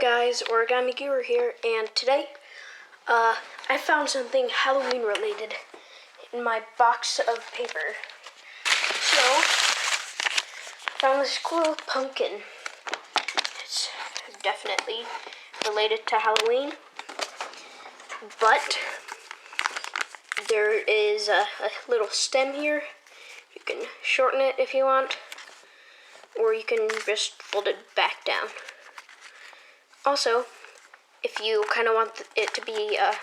Guys, Origami here, and today, I found something Halloween related in my box of paper. So, I found this cool pumpkin. It's definitely related to Halloween, but there is a little stem here. You can shorten it if you want, or you can just fold it back down. Also, if you kind of want it to be a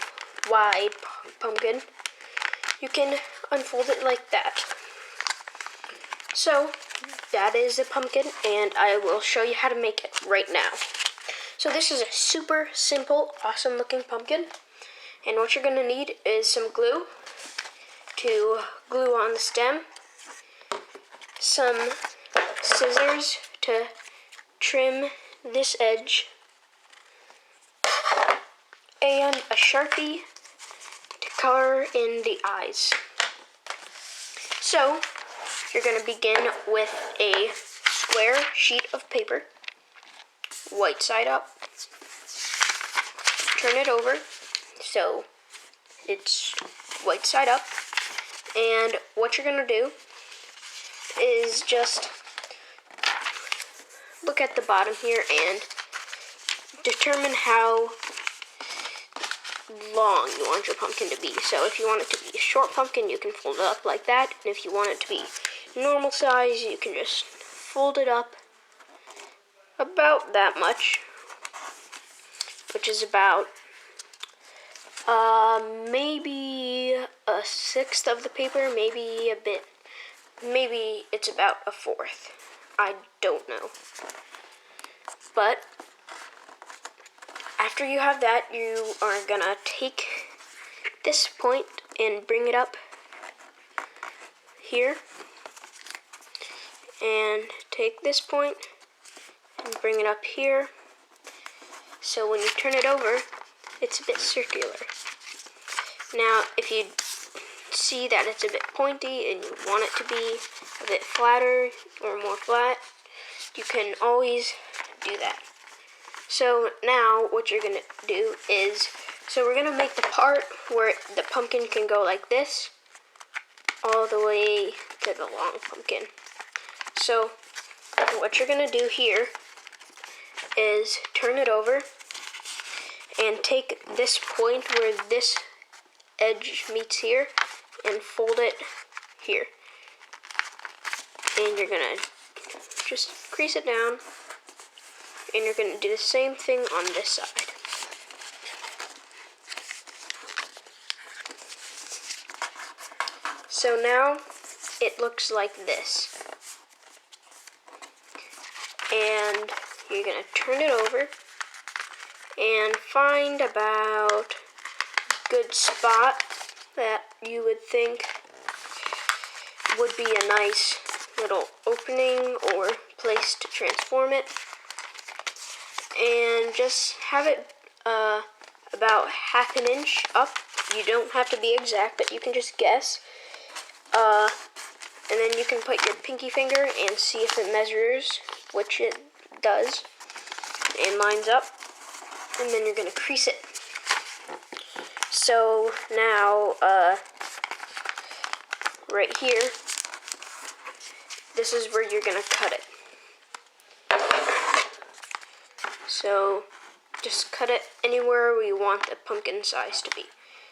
wide pumpkin, you can unfold it like that. So, that is a pumpkin, and I will show you how to make it right now. So this is a super simple, awesome looking pumpkin, and what you're going to need is some glue to glue on the stem, some scissors to trim this edge, and a Sharpie to color in the eyes. So, you're going to begin with a square sheet of paper, white side up, turn it over so it's white side up, and what you're going to do is just look at the bottom here and determine how long you want your pumpkin to be. So if you want it to be a short pumpkin, you can fold it up like that, and if you want it to be normal size, you can just fold it up about that much, which is about maybe a sixth of the paper, maybe it's about a fourth. I don't know. But after you have that, you are gonna take this point and bring it up here, and take this point and bring it up here. So when you turn it over, it's a bit circular. Now, if you see that it's a bit pointy and you want it to be a bit flatter or more flat, you can always do that. So now what you're going to do is, we're going to make the part where the pumpkin can go like this all the way to the long pumpkin. So what you're going to do here is turn it over and take this point where this edge meets here and fold it here. And you're going to just crease it down, and you're going to do the same thing on this side. So now it looks like this. And you're going to turn it over and find about a good spot that you would think would be a nice little opening or place to transform it. And just have it about half an inch up. You don't have to be exact, but you can just guess. And then you can put your pinky finger and see if it measures, which it does, and lines up. And then you're going to crease it. So now, right here, this is where you're going to cut it. So just cut it anywhere where you want the pumpkin size to be.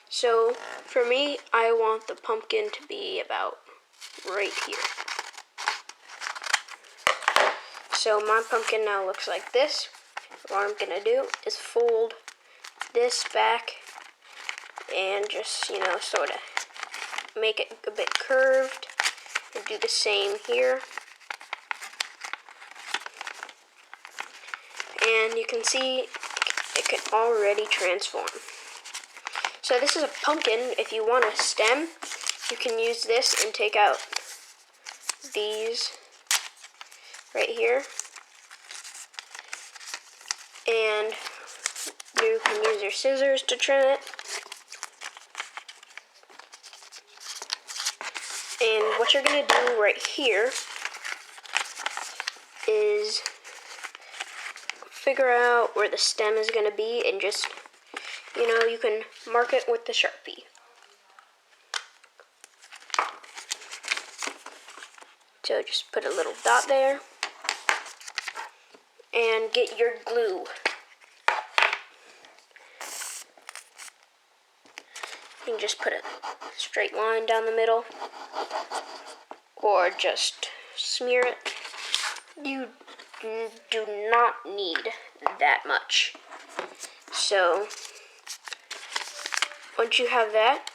So for me, I want the pumpkin to be about right here. So my pumpkin now looks like this. What I'm going to do is fold this back and just, sort of make it a bit curved, and do the same here. And you can see it can already transform. So this is a pumpkin. If you want a stem, you can use this and take out these right here. And you can use your scissors to trim it. And what you're going to do right here is figure out where the stem is going to be and just, you can mark it with the Sharpie. So just put a little dot there and get your glue. You can just put a straight line down the middle or just smear it. You do not need that much. So once you have that,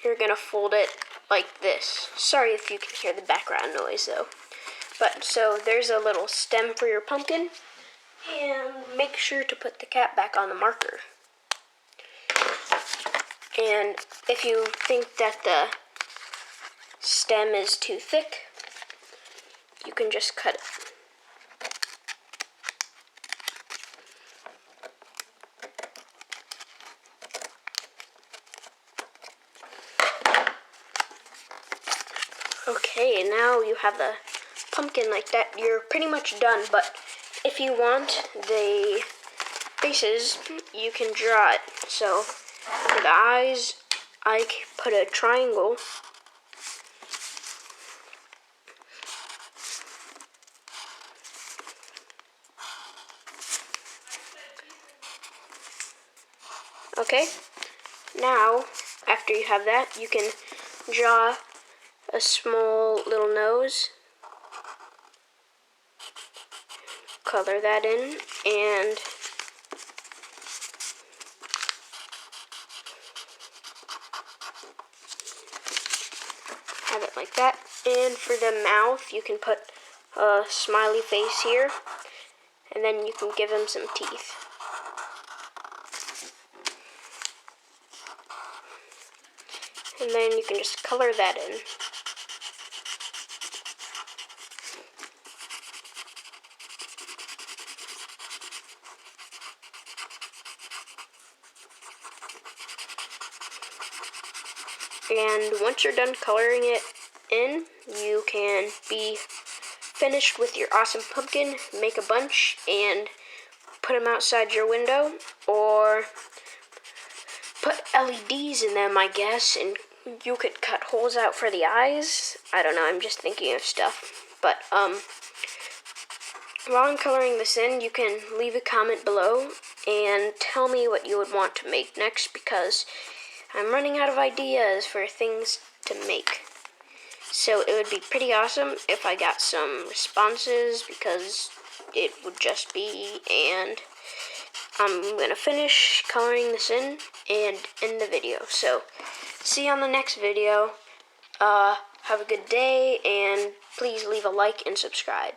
you're gonna fold it like this. Sorry if you can hear the background noise though. But so there's a little stem for your pumpkin, and make sure to put the cap back on the marker. And if you think that the stem is too thick, you can just cut it. Okay, and now you have the pumpkin like that. You're pretty much done, but if you want the faces, you can draw it. So for the eyes, I put a triangle. Okay, now after you have that, you can draw a small little nose, color that in, and have it like that. And for the mouth, you can put a smiley face here, and then you can give him some teeth. And then you can just color that in. And once you're done coloring it in, you can be finished with your awesome pumpkin. Make a bunch and put them outside your window, or put LEDs in them, I guess, and you could cut holes out for the eyes. I don't know, I'm just thinking of stuff. But while I'm coloring this in, you can leave a comment below and tell me what you would want to make next, because I'm running out of ideas for things to make. So it would be pretty awesome if I got some responses, because it would just be, and I'm going to finish coloring this in and end the video. So see you on the next video. Have a good day, and please leave a like and subscribe.